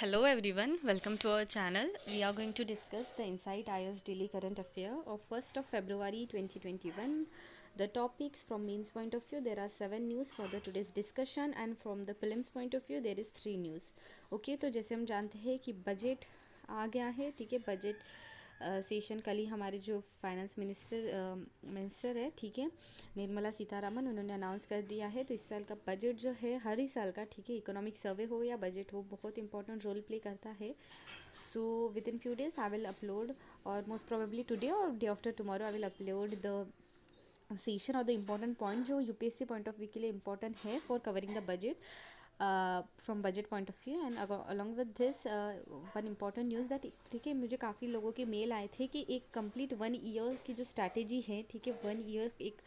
Hello everyone, welcome to our channel. We are going to discuss the Insight IS Daily Current Affair of 1st of February 2021. The topics from mains point of view, there are 7 news for the today's discussion, and from the prelims point of view there is 3 news. Okay, तो जैसे हम जानते हैं कि budget आ गया है, ठीक है। बजट सेशन कल ही हमारे जो फाइनेंस मिनिस्टर है, ठीक है, निर्मला सीतारामन, उन्होंने अनाउंस कर दिया है। तो इस साल का बजट जो है, हर ही साल का, ठीक है, इकोनॉमिक सर्वे हो या बजट हो, बहुत इंपॉर्टेंट रोल प्ले करता है। So with in few days I will upload, और मोस्ट प्रोबेबली टुडे और day after tomorrow I will upload the session और द इम्पॉर्टेंट पॉइंट जो यूपीएससी पॉइंट ऑफ व्यू के लिए इम्पॉर्टेंट है for covering the budget from budget point of view. And along with this one important news that, ठीक है, मुझे काफ़ी लोगों के मेल आए थे कि एक कंप्लीट 1 ईयर की जो स्ट्रैटेजी है, ठीक है, 1 ईयर एक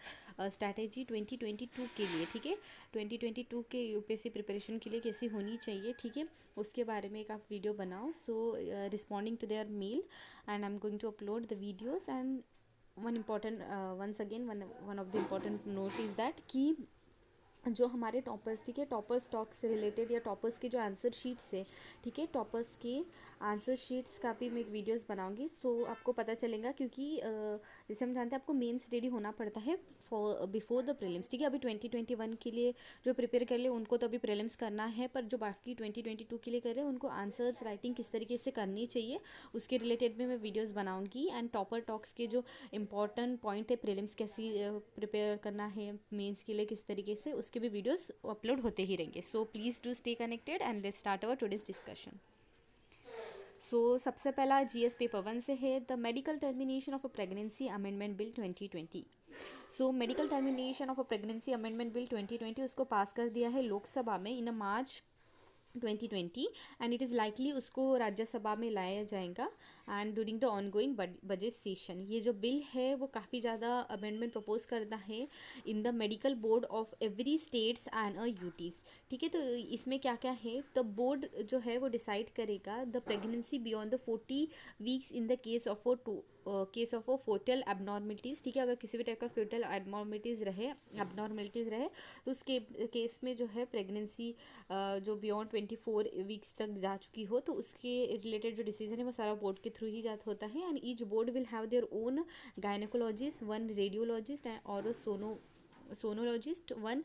स्ट्रैटेजी 2022 के लिए, ठीक है, 2022 के यूपीएससी प्रिपरेशन के लिए कैसी होनी चाहिए, ठीक है, उसके बारे में एक आप वीडियो बनाओ। So responding to their mail, and I am going to upload the videos. And one important once again one of the important note is that कि जो हमारे टॉपर्स, ठीक है, टॉपर्स टॉक से रिलेटेड या टॉपर्स के जो आंसर शीट्स है, ठीक है, टॉपर्स के आंसर शीट्स का भी मैं एक वीडियोस बनाऊंगी, तो आपको पता चलेगा। क्योंकि जैसे हम जानते हैं आपको मेंस रेडी होना पड़ता है फॉर बिफोर द प्रीलिम्स, ठीक है। अभी 2021 के लिए जो प्रिपेयर कर ले उनको तो अभी प्रीलिम्स करना है, पर जो बाकी 2022 के लिए कर रहे हैं उनको आंसर्स राइटिंग किस तरीके से करनी चाहिए उसके रिलेटेड में मैं वीडियोज़ बनाऊँगी। एंड टॉपर टॉक्स के जो इम्पॉर्टेंट पॉइंट है, प्रीलिम्स कैसी प्रिपेयर करना है मेंस के लिए किस तरीके से, उसके भी वीडियोस अपलोड होते ही रहेंगे। So please do stay connected and let's start our today's discussion. सो सबसे पहला जीएस पेपर 1 से है the medical termination of a pregnancy amendment bill 2020। So medical termination of a pregnancy amendment bill 2020 उसको pass कर दिया है लोकसभा में in March 2020, and it is likely उसको राज्यसभा में लाया जाएगा and during the ongoing budget session. ये जो बिल है वो काफ़ी ज़्यादा अमेंडमेंट प्रपोज करता है in the medical board of every states and UTs, ठीक है। तो इसमें क्या क्या है, द बोर्ड जो है वो डिसाइड करेगा the pregnancy beyond the 40 weeks in the case of a foetal abnormalities, ठीक है। अगर किसी भी टाइप का फोटल एबनॉर्मलिटीज़ रहे तो उस केस में जो है प्रेगनेंसी जो बियॉन्ड 24 वीक्स तक जा चुकी हो, तो उसके रिलेटेड जो डिसीजन है वो सारा बोर्ड के थ्रू ही जाता होता है। And each board will have their own gynecologist, one radiologist और sonologist, one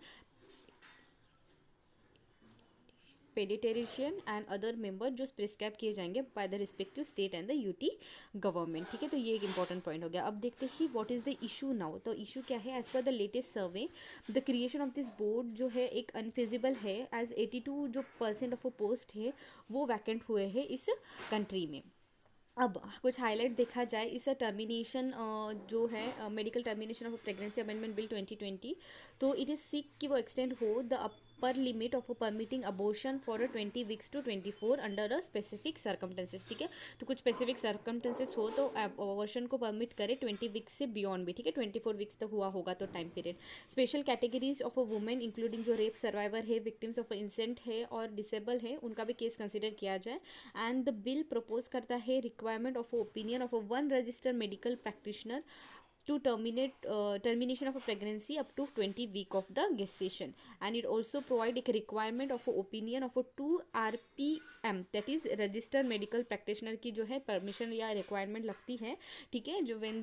pediatrician and other member जो प्रिस्क्राइब किए जाएंगे by the respective state and the UT government, ठीक है। तो ये एक इंपॉर्टेंट पॉइंट हो गया। अब देखते हैं what is the issue now. तो इशू क्या है, as per the latest survey the creation of this board जो है एक अनफिजिबल है, एज 82% ऑफ अ पोस्ट है वो वैकेंट हुए हैं इस कंट्री में। अब कुछ हाईलाइट देखा जाए इस टर्मिनेशन जो है medical termination of pregnancy amendment bill 2020, तो इट इज़ सीक कि वो एक्सटेंड हो the upper limit of permitting abortion for 20 weeks to 24 under a specific circumstances, ठीक है। तो कुछ स्पेसिफिक सर्कमटेंसेस हो तो अबॉर्शन को परमिट करे 20 वीक्स से बियॉन्ड भी, ठीक है, 24 वीक्स तक हुआ होगा तो time period. Special categories of a women including जो रेप सर्वाइवर है, विक्टिम्स ऑफ इंसेंट है और डिसेबल है, उनका भी केस कंसिडर किया जाए। एंड द बिल प्रपोज करता है requirement of opinion of a one registered medical practitioner to terminate termination of a pregnancy up to 20 week of the gestation, and it also provide a requirement of a opinion of a 2 RPM, that is registered medical practitioner की जो है permission या requirement लगती है, ठीक है, जो when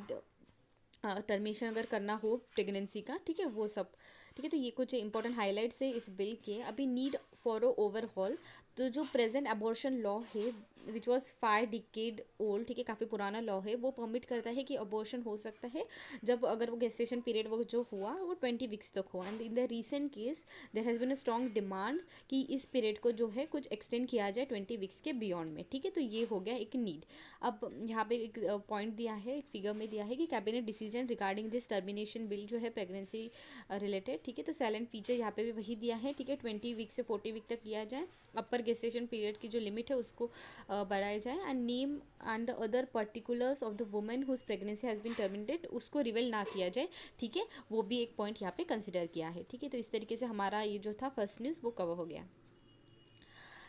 termination अगर करना हो प्रेगनेंसी का, ठीक है, वो सब, ठीक है। तो ये कुछ इंपॉर्टेंट हाईलाइट्स है इस बिल के। अभी नीड फॉर ओवरहॉल, तो जो प्रेजेंट अबॉर्शन लॉ है विच वॉज 5 डिकेड ओल्ड, ठीक है, काफ़ी पुराना लॉ है, वो परमिट करता है कि अबॉर्शन हो सकता है जब अगर वो गेस्टेशन पीरियड वो जो हुआ वो 20 वीक्स तक हुआ। And in the recent case there has been a strong demand कि इस पीरियड को जो है कुछ एक्सटेंड किया जाए 20 वीक्स के बियॉन्ड में, ठीक है। तो ये हो गया एक नीड। अब यहाँ पे एक पॉइंट दिया है, एक फिगर में दिया है कि cabinet decision regarding this termination bill जो है प्रेगनेंसी रिलेटेड, ठीक है। तो साइलेंट फीचर यहाँ पे भी वही दिया है, ठीक है, 20 वीक से 40 वीक तक किया जाए। अपर गेस्टेशन पीरियड की जो लिमिट है उसको बढ़ाया जाए। And name and the other particulars of the women whose pregnancy has been terminated उसको रिवेल ना किया जाए, ठीक है, वो भी एक पॉइंट यहाँ पे कंसिडर किया है, ठीक है। तो इस तरीके से हमारा ये जो था फर्स्ट न्यूज़ वो कवर हो गया।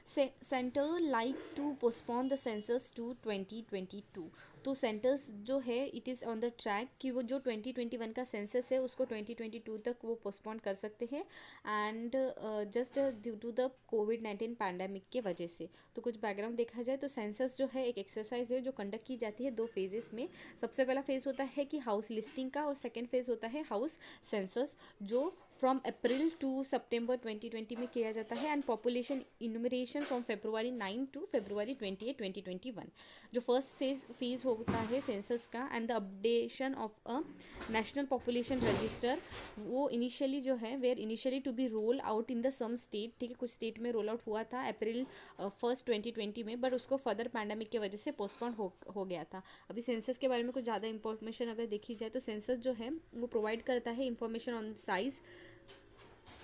Centre like to postpone the census to 2022, तो सेंटर्स जो है it is on the track कि वो जो 2021 का सेंसस है उसको 2022 तक वो पोस्टपोन कर सकते हैं, and just due to the कोविड-19 पैंडेमिक के वजह से। तो कुछ बैकग्राउंड देखा जाए तो सेंसस जो है एक एक्सरसाइज है जो कंडक्ट की जाती है 2 फेजेस में। सबसे पहला फेज होता है कि हाउस लिस्टिंग का, और सेकेंड फेज होता है हाउस सेंसस, जो फ्रॉम अप्रैल टू सितंबर 2020 में किया जाता है, and population enumeration from February 9 to February 28 2021। जो फर्स्ट फेज होता है सेंसस का and the updation of a national population register, वो इनिशियली जो है were initially to be roll out in the some state, ठीक है, कुछ स्टेट में रोल आउट हुआ था अप्रैल 1 2020 में, बट उसको फर्दर पैंडेमिक की वजह से पोस्टपोन हो गया था। अभी सेंसस के बारे में कुछ ज़्यादा इंफॉर्मेशन अगर देखी जाए तो सेंसस जो है वो प्रोवाइड करता है information on size,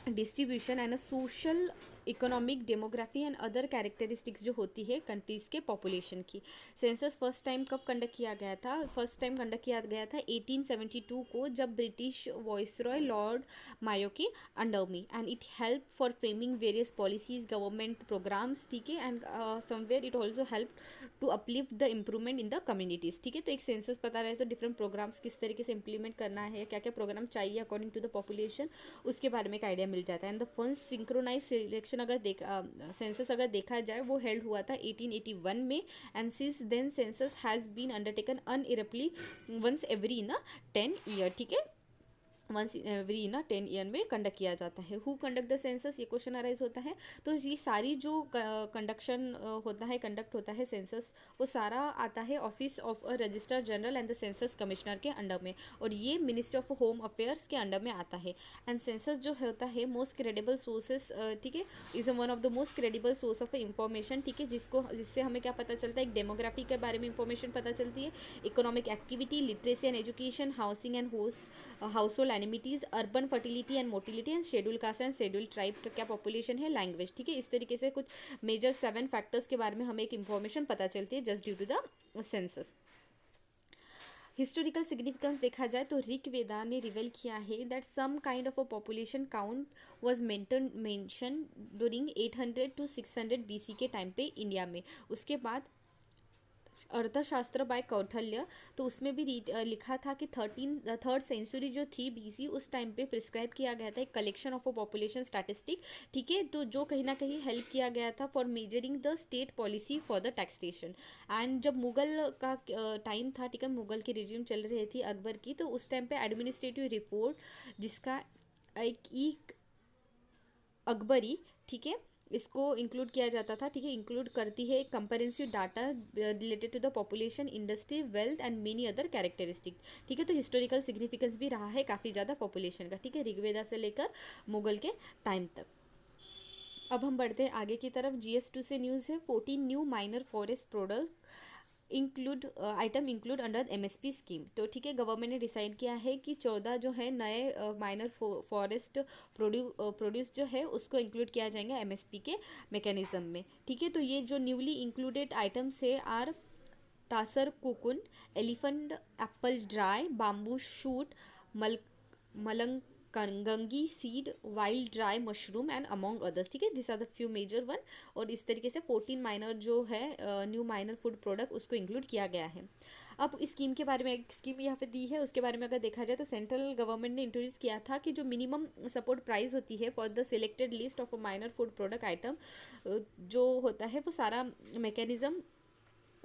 distribution and social economic demography and other characteristics जो होती है कंट्रीज़ के पॉपुलेशन की। सेंसस फर्स्ट टाइम कब कंडक्ट किया गया था? फर्स्ट टाइम कंडक्ट किया गया था 1872 को, जब ब्रिटिश वॉइसरॉय लॉर्ड मायो के अंडर में, and it help for framing various policies government programs, ठीक है, and somewhere it also help to uplift the improvement in the communities, ठीक है। तो एक सेंसस पता रहे तो डिफरेंट प्रोग्राम्स किस तरीके से इंप्लीमेंट करना है, क्या क्या प्रोग्राम चाहिए अकॉर्डिंग टू द पॉपुलेशन, उसके बारे में एक आइडिया मिल जाता है। And the first synchronize selection अगर सेंसस अगर देखा जाए वो हेल्ड हुआ था 1881 में, and since then census has been undertaken uninterruptedly once every in 10 year, ठीक है, वंस एवरी इन 10 ईयर में कंडक्ट किया जाता है। हु कंडक्ट द सेंसस, ये क्वेश्चन अराइज होता है। तो ये सारी जो कंडक्शन होता है, कंडक्ट होता है सेंसस, वो सारा आता है office of a registrar general and the census commissioner के अंडर में, और ये मिनिस्ट्री ऑफ होम अफेयर्स के अंडर में आता है। एंड सेंसस जो होता है मोस्ट क्रेडिबल सोर्सेस, ठीक है, is one of the most credible source of information, ठीक है, जिससे हमें क्या पता चलता है, एक डेमोग्राफी के बारे में इंफॉर्मेशन पता चलती है, economic activity, literacy and education, housing and household amenities, urban fertility and motility, and schedule caste and schedule tribe का क्या पॉपुलेशन है, लैंग्वेज, ठीक है। इस तरीके से कुछ मेजर 7 फैक्टर्स के बारे में हमें एक इन्फॉर्मेशन पता चलती है just due to the census. Historical significance देखा जाए तो ऋग वेदा ने रिवेल किया है that some kind of a population count was mention during 800 to 600 BC के टाइम पे इंडिया में। उसके बाद अर्थशास्त्र बाय कौटिल्य, तो उसमें भी लिखा था कि थर्ड सेंचुरी जो थी BC, उस टाइम पे प्रिस्क्राइब किया गया था एक collection of a population statistic, ठीक है, तो जो कहीं ना कहीं हेल्प किया गया था for measuring the state policy for the taxation. And जब मुगल का टाइम था, ठीक है, मुगल की रिज्यूम चल रही थी अकबर की, तो उस टाइम पे एडमिनिस्ट्रेटिव रिपोर्ट जिसका एक अकबरी, ठीक है, इसको इंक्लूड किया जाता था, ठीक है, इंक्लूड करती है comprehensive data related to the population, industry, wealth and many other characteristic, ठीक है। तो हिस्टोरिकल सिग्निफिकेंस भी रहा है काफ़ी ज़्यादा पॉपुलेशन का, ठीक है, ऋग्वेदा से लेकर मुगल के टाइम तक। अब हम बढ़ते हैं आगे की तरफ। GS2 से न्यूज़ है, 14 new minor forest product item include under MSP scheme. तो ठीक है, गवर्नमेंट ने डिसाइड किया है कि 14 जो है नए माइनर फॉरेस्ट प्रोड्यूस जो है उसको इंक्लूड किया जाएगा MSP के मैकेनिज्म में, ठीक है। तो ये जो न्यूली इंक्लूडेड आइटम्स है are tasar cocoon, elephant apple dry, bamboo shoot, मल मलंग कंगंगी seed, wild dry mushroom and among others, ठीक है, this are the few major one. और इस तरीके से 14 माइनर जो है न्यू माइनर फूड प्रोडक्ट उसको इंक्लूड किया गया है। अब इस स्कीम के बारे में एक स्कीम यहाँ पे दी है, उसके बारे में अगर देखा जाए तो सेंट्रल गवर्नमेंट ने इंट्रोड्यूस किया था कि जो मिनिमम सपोर्ट प्राइस होती है for the selected list of a minor food product item, जो होता है वो सारा mechanism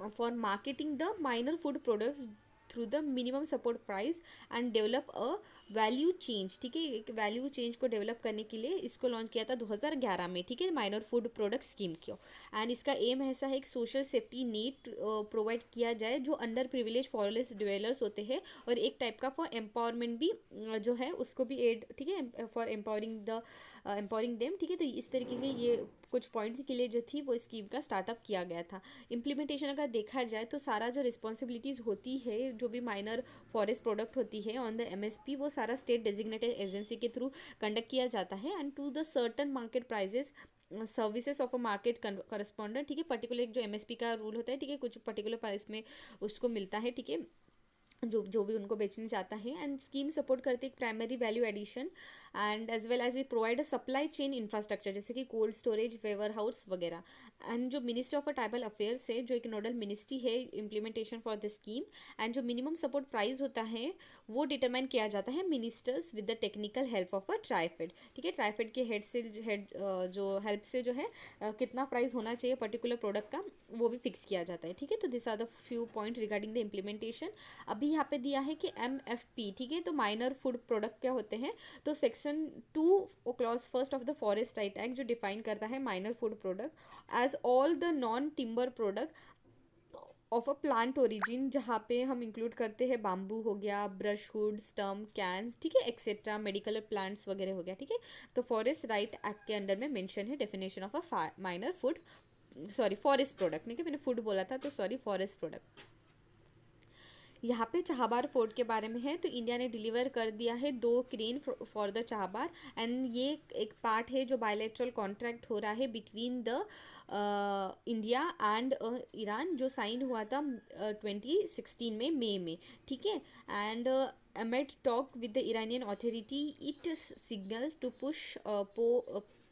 for marketing the minor food products through the minimum support price and develop a value change, ठीक है, एक वैल्यू चेंज को डेवलप करने के लिए इसको लॉन्च किया था 2011 में, ठीक है, माइनर फूड प्रोडक्ट स्कीम को। एंड इसका एम ऐसा है एक सोशल सेफ्टी नेट प्रोवाइड किया जाए जो अंडर प्रिविलेज फॉरेस्ट डिवेलर्स होते हैं, और एक टाइप का फॉर एम्पावरमेंट भी जो है उसको भी एड, ठीक है, फॉर एम्पावरिंग देम, ठीक है। तो इस तरीके के ये कुछ पॉइंट्स के लिए जो थी वो स्कीम का स्टार्टअप किया गया था। इम्प्लीमेंटेशन अगर देखा जाए तो सारा जो रिस्पॉन्सिबिलिटीज़ होती है जो भी माइनर फॉरेस्ट प्रोडक्ट होती है ऑन द MSP, वो सारा स्टेट डेजिग्नेटेड एजेंसी के थ्रू कंडक्ट किया जाता है, and to the certain market prices services of a market correspondent, ठीक है, पर्टिकुलर जो MSP का रूल होता है, ठीक है, कुछ पर्टिकुलर प्राइस में उसको मिलता है, ठीक है। जो भी उनको बेचना चाहता है। एंड स्कीम सपोर्ट करते एक primary value addition and as well as a provide a supply chain infrastructure, जैसे कि कोल्ड स्टोरेज, वेवर हाउस वगैरह। एंड जो मिनिस्ट्री ऑफ ट्राइबल अफेयर्स है, जो एक नोडल मिनिस्ट्री है implementation for the scheme, and जो मिनिमम सपोर्ट प्राइस होता है वो डिटरमाइन किया जाता है ministers with the technical help of a TRIFED. ठीक है, ट्राइफेड के हेड जो हेल्प से जो है कितना प्राइस होना चाहिए पर्टिकुलर प्रोडक्ट का, वो भी फिक्स किया जाता है। ठीक है, तो this are the few point regarding the implementation. अभी यहाँ पे दिया है कि MFP, ठीक है, तो माइनर फूड प्रोडक्ट क्या होते हैं, तो section 2 clause first of the forest right act जो डिफाइन करता है minor food product as all the non timber product of a plant origin, जहाँ पे हम इंक्लूड करते हैं बाम्बू हो गया, ब्रशवुड, स्टम्प, कैन्स, ठीक है, एक्सेट्रा, मेडिकल प्लांट्स वगैरह हो गया। ठीक है, तो फॉरेस्ट राइट एक्ट के अंडर में मेंशन है definition of a minor food, sorry forest product, ठीक है, मैंने फूड बोला था तो सॉरी, फॉरेस्ट प्रोडक्ट। यहाँ पे चाहबार फोर्ट के बारे में है, तो इंडिया ने डिलीवर कर दिया है 2 क्रेन फॉर द चाहबार। एंड ये एक पार्ट है जो बायलैटरल कॉन्ट्रैक्ट हो रहा है between the India and Iran, जो साइन हुआ था 2016 में मई में। ठीक है, and amid talk with the Iranian authority, it signals to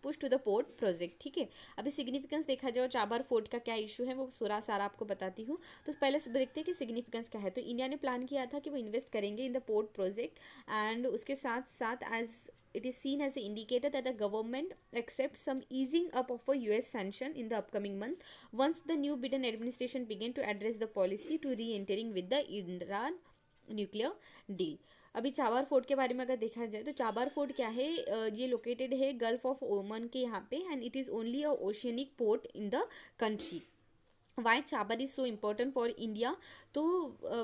push to the port project. ठीक है, अभी सिग्निफिकेंस देखा जाए चाबार फोर्ट का क्या इशू है वो सारा आपको बताती हूँ। तो पहले से देखते हैं कि सिग्निफिकेंस क्या है। तो इंडिया ने प्लान किया था कि वो इन्वेस्ट करेंगे in the port project, and उसके साथ साथ as it is seen as an indicator that the government accepts some easing up of a US sanction in the upcoming month once the new Biden administration began to address the policy to re-entering with the Iran nuclear deal। अभी Chabahar fort के बारे में अगर देखा जाए तो Chabahar fort क्या है, ये लोकेटेड है गल्फ ऑफ ओमन के यहाँ पे, and it is only a oceanic port in the country. Why Chabahar is so important for India, तो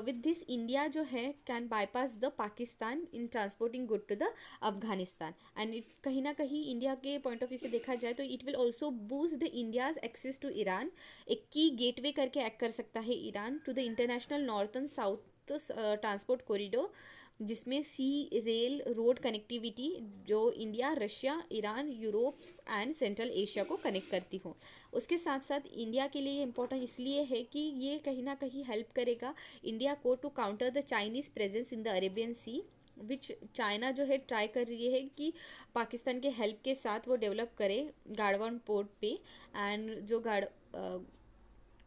विद दिस इंडिया जो है can bypass the Pakistan in transporting good to the Afghanistan, and it कहीं ना कहीं इंडिया के point of view से देखा जाए तो it will also boost the India's access to Iran, एक की गेटवे करके एक्ट कर सकता है Iran to the international northern south transport corridor, जिसमें सी रेल रोड कनेक्टिविटी जो India, Russia, Iran, Europe and central Asia को कनेक्ट करती हो। उसके साथ साथ इंडिया के लिए इम्पोर्टेंट इसलिए है कि ये कहीं ना कहीं हेल्प करेगा इंडिया को to counter the Chinese presence in the Arabian sea, which China जो है ट्राई कर रही है कि पाकिस्तान के हेल्प के साथ वो डेवलप करे गाड़वान पोर्ट पे। एंड जो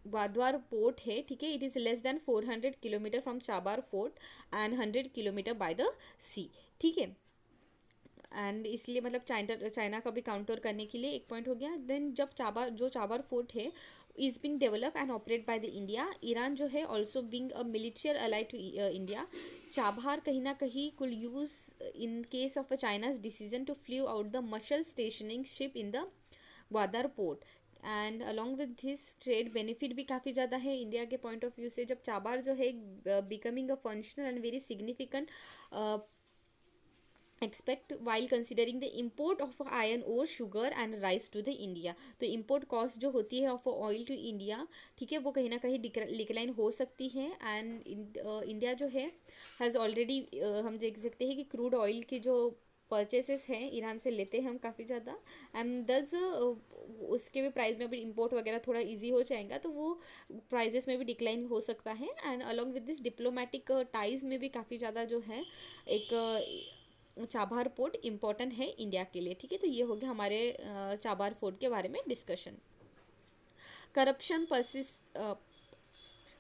ग्वादवार पोर्ट है, ठीक है, it is less than 400 kilometer from Chabahar port and 100 kilometer by the sea. ठीक है, एंड इसलिए मतलब चाइना का भी काउंटर करने के लिए एक पॉइंट हो गया। देन जब चाबार फोर्ट है is being develop and operate by the India, Iran जो है also being a military ally to India, Chabahar कहीं ना कहीं could use in case of a China's decision to flew out the muscle stationing ship in the Gwadar port. And along with this trade benefit भी काफ़ी ज़्यादा है India के point of view से, जब चाबार जो है becoming a functional and very significant expect while considering the import of iron ore, sugar and rice to the India। तो import cost जो होती है of oil to India, ठीक है, वो कहीं ना कहीं डिक्लाइन हो सकती है। एंड इंडिया जो है हैज़ ऑलरेडी हम देख सकते हैं कि क्रूड ऑयल की जो परचेसेस हैं ईरान से लेते हैं हम काफ़ी ज़्यादा, एंड दस उसके भी प्राइस में अभी इंपोर्ट वगैरह थोड़ा इजी हो जाएगा तो वो प्राइजेस में भी डिक्लाइन हो सकता है। And along with this diplomatic ties में भी काफ़ी ज़्यादा जो है एक चाबार पोर्ट इम्पॉर्टेंट है इंडिया के लिए। ठीक है, तो ये हो गया हमारे चाबार फोर्ट के बारे में डिस्कशन। करप्शन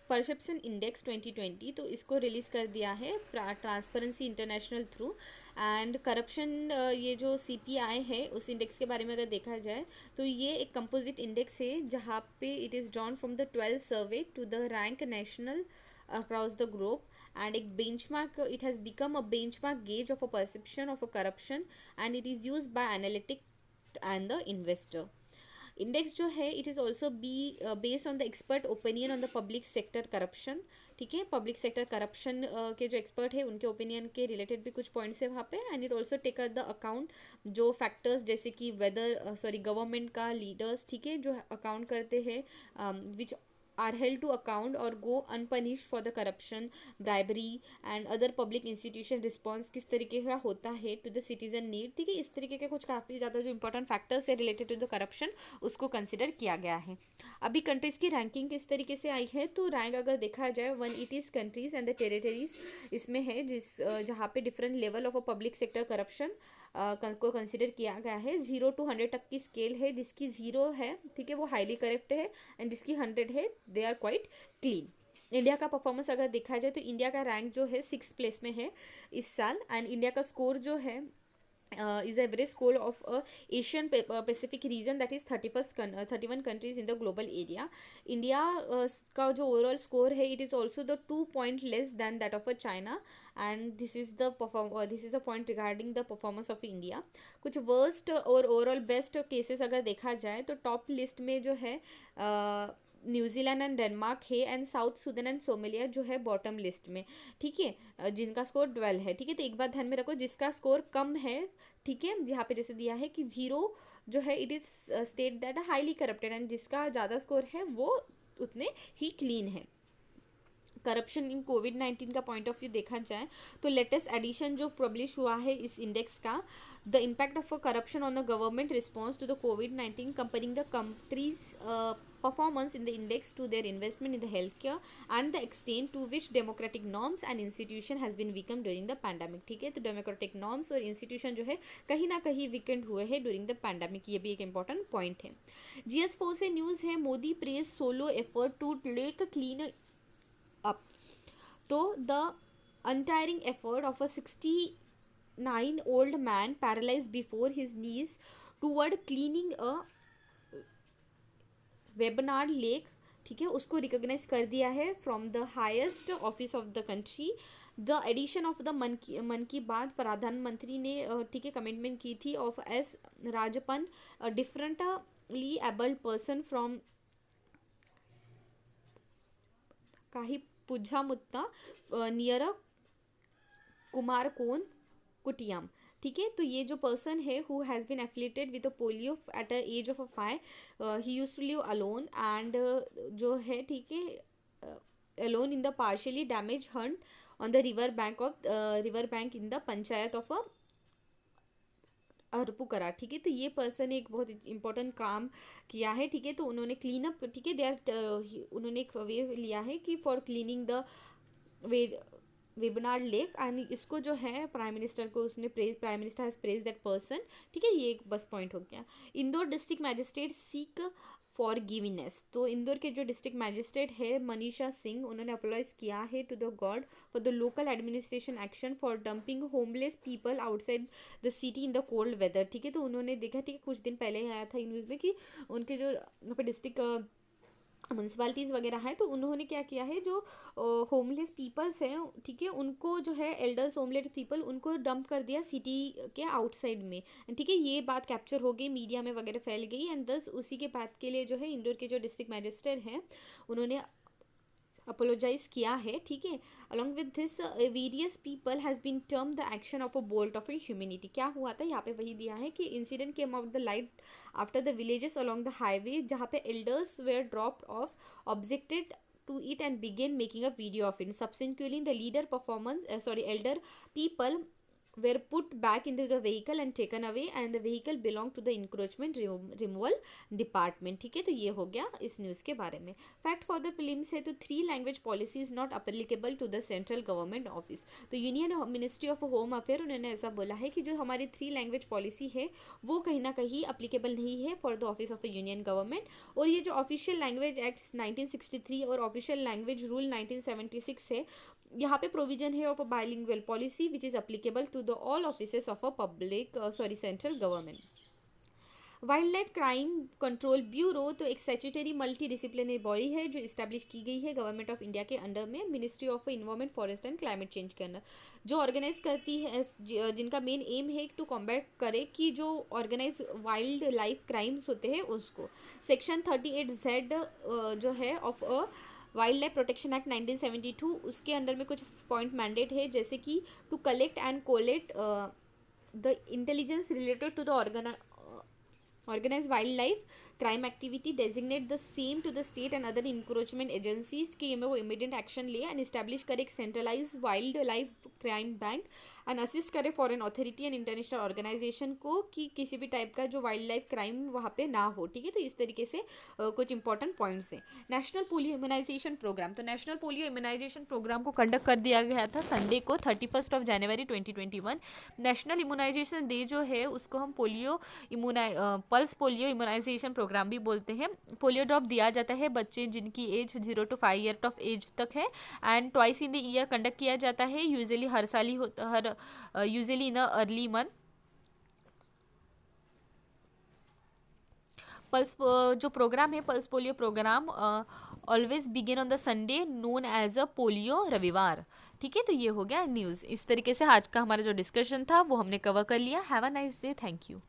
परसेप्शन इंडेक्स 2020, तो इसको रिलीज़ कर दिया है transparency international through. And corruption ये जो CPI है उस इंडेक्स के बारे में अगर देखा जाए तो ये एक कंपोजिट इंडेक्स है जहाँ पे it is drawn from the 12 survey to the rank national across the globe, and a benchmark, it has become a benchmark gauge of a perception of a corruption, and it is used by analytic and the investor। Index जो है it is also be based on the expert opinion on the public sector corruption. ठीक है, public sector corruption के जो expert है उनके opinion के related भी कुछ पॉइंट्स है वहाँ पे। And it also take the account जो फैक्टर्स जैसे कि वेदर गवर्नमेंट का लीडर्स, ठीक है, जो अकाउंट करते हैं विच are held to account or go unpunished for the corruption, bribery and other public institution response किस तरीके का होता है to the citizen need, ठीक है। इस तरीके के कुछ काफ़ी ज़्यादा जो इंपॉर्टेंट फैक्टर्स है रिलेटेड टू द करप्शन उसको कंसिडर किया गया है। अभी कंट्रीज़ की रैंकिंग किस तरीके से आई है, तो रैंक अगर देखा जाए 180 कंट्रीज़ एंड द टेरिटरीज इसमें है, जहाँ पे different level of a public sector corruption को कंसिडर किया गया है। 0 to 100 तक की स्केल है, जिसकी 0 है, ठीक है, वो हाईली करप्ट है एंड जिसकी 100 है they are quite clean. India का परफॉर्मेंस अगर देखा जाए तो इंडिया का रैंक जो है 6th प्लेस में है इस साल एंड इंडिया का स्कोर जो है is average score of a Asian Pacific region, that is 31 countries in the global area. India का जो overall score है it is also the 2 point less than that of a China and this is the point regarding the performance of India. कुछ worst और overall best cases अगर देखा जाए तो top list में जो है न्यूजीलैंड एंड डेनमार्क है and south Sudan and Somalia जो है बॉटम लिस्ट में, ठीक है, जिनका स्कोर 12 है, ठीक है। तो एक बात ध्यान में रखो, जिसका स्कोर कम है, ठीक है, यहाँ पे जैसे दिया है कि 0 जो है it is state that highly corrupted and जिसका ज़्यादा स्कोर है वो उतने ही क्लीन है। करप्शन इन कोविड-19 का पॉइंट ऑफ व्यू देखा जाए तो लेटेस्ट एडिशन जो पब्लिश हुआ है इस इंडेक्स का, the impact of corruption on the government response to the कोविड-19 comparing the countries performance in the index to their investment in the healthcare and the extent to which democratic norms and institution has been weakened during the pandemic, ठीक है। तो democratic norms और institution जो है कहीं ना कहीं weakened हुए हैं during the pandemic, ये भी एक important point है। GS4 से न्यूज़ है, Modi praise solo effort to lake clean up, तो the untiring effort of a 69-old man paralyzed before his knees toward cleaning a Vembanad lake, ठीक है, उसको रिकॉग्नाइज कर दिया है from the highest office of the country. The edition of the Mann Ki बात प्रधानमंत्री ने, ठीक है, कमिटमेंट की थी of S Rajappan differently abled person from काही पुझामुत्ता नियर कुमारकोन कुटियाम, ठीक है। तो ये जो पर्सन है who has been affiliated with polio at a age of 5, he use to live alone and जो है, ठीक है, alone in the partially damage hunt on the river bank in the panchayat of Arpookara, ठीक है। तो ये पर्सन एक बहुत इंपॉर्टेंट काम किया है, ठीक है। तो उन्होंने क्लीन अप, ठीक है, उन्होंने एक वे लिया है कि for cleaning the Vembanad lake and इसको जो है प्राइम मिनिस्टर को उसने prime minister has praise that person, ठीक है। ये एक बस पॉइंट हो गया। Indore district magistrate seek for forgiveness, तो इंदौर के जो डिस्ट्रिक्ट मैजिस्ट्रेट है मनीषा सिंह, उन्होंने अपोलाइज किया है to the god for the local administration action for dumping homeless people outside the city in the cold weather, ठीक है। तो उन्होंने देखा, ठीक है, कुछ दिन पहले ही आया था न्यूज़ में कि उनके जो यहाँ पे डिस्ट्रिक्ट म्यूनसिपालिटीज़ वगैरह हैं, तो उन्होंने क्या किया है, जो होमलेस पीपल्स हैं, ठीक है, उनको जो है एल्डर्स होमलेस पीपल उनको डंप कर दिया सिटी के आउटसाइड में, ठीक है। ये बात कैप्चर हो गई, मीडिया में वगैरह फैल गई एंड दस उसी के बात के लिए जो है इंदौर के जो डिस्ट्रिक्ट मैजिस्ट्रेट हैं उन्होंने अपोलोजाइज किया है, ठीक है। Along with this various people has been term the action of a bolt of humanity. क्या हुआ था यहाँ पे वही दिया है कि incident came out the light after the villages along the highway, जहाँ पे elders were dropped off objected to it and began making a video of it. Subsequently, the elder people were put back into the vehicle and taken away and the vehicle belonged to the encroachment removal department, ठीक है। तो ये हो गया इस news के बारे में। फैक्ट फॉर द प्रीलिम्स है, तो 3 language policy is not applicable to the central government office, तो union ministry of home affair उन्होंने ऐसा बोला है कि जो हमारी 3 लैंग्वेज पॉलिसी है वो कहीं ना कहीं अप्लीकेबल नहीं है for the office of a union government. और ये जो ऑफिशियल लैंग्वेज एक्ट 1963 और ऑफिशियल लैंग्वेज रूल 1976 है, यहाँ पे प्रोविजन है of a bilingual policy which is applicable to the all offices of a central government. Wild life crime control bureau तो एक स्टैट्यूटरी मल्टी डिसिप्लिनरी बॉडी है जो establish की गई है गवर्नमेंट ऑफ इंडिया के अंडर में, ministry of environment forest and climate change के अंदर, जो ऑर्गेनाइज करती है, जिनका मेन एम है टू कॉम्बैट करे कि जो ऑर्गेनाइज वाइल्ड लाइफ क्राइम्स होते हैं उसको। सेक्शन 38Z जो है of a wild life protection act 1972, उसके अंडर में कुछ पॉइंट मैंडेट है, जैसे कि to collect and collect the intelligence related to the organize wild life crime activity, designate the same to the state and other encroachment agencies कि वो immediate action ले and establish करे एक centralize wild life crime bank and assist करे foreign authority and international organization को कि किसी भी टाइप का जो वाइल्ड लाइफ क्राइम वहाँ पे ना हो, ठीक है। तो इस तरीके से कुछ इंपॉर्टेंट पॉइंट्स हैं। नेशनल पोलियो इम्यूनाइजेशन प्रोग्राम, तो नेशनल पोलियो इम्यूनाइजेशन प्रोग्राम को कंडक्ट कर दिया गया था संडे को 31 जनवरी 2021। नेशनल इम्यूनाइजेशन डे जो है उसको हम पल्स पोलियो इम्यूनाइजेशन प्रोग्राम भी बोलते हैं। पोलियो ड्रॉप दिया जाता है बच्चे जिनकी age 0 to 5 year of age तक है and twice in the year conduct किया जाता है, यूजुअली हर साल ही होता, usually in early month. Pulse जो प्रोग्राम है pulse polio program always begin on the Sunday known as a polio रविवार, ठीक है। तो ये हो गया न्यूज़। इस तरीके से आज का हमारा जो डिस्कशन था वो हमने कवर कर लिया। Have a nice day, thank you.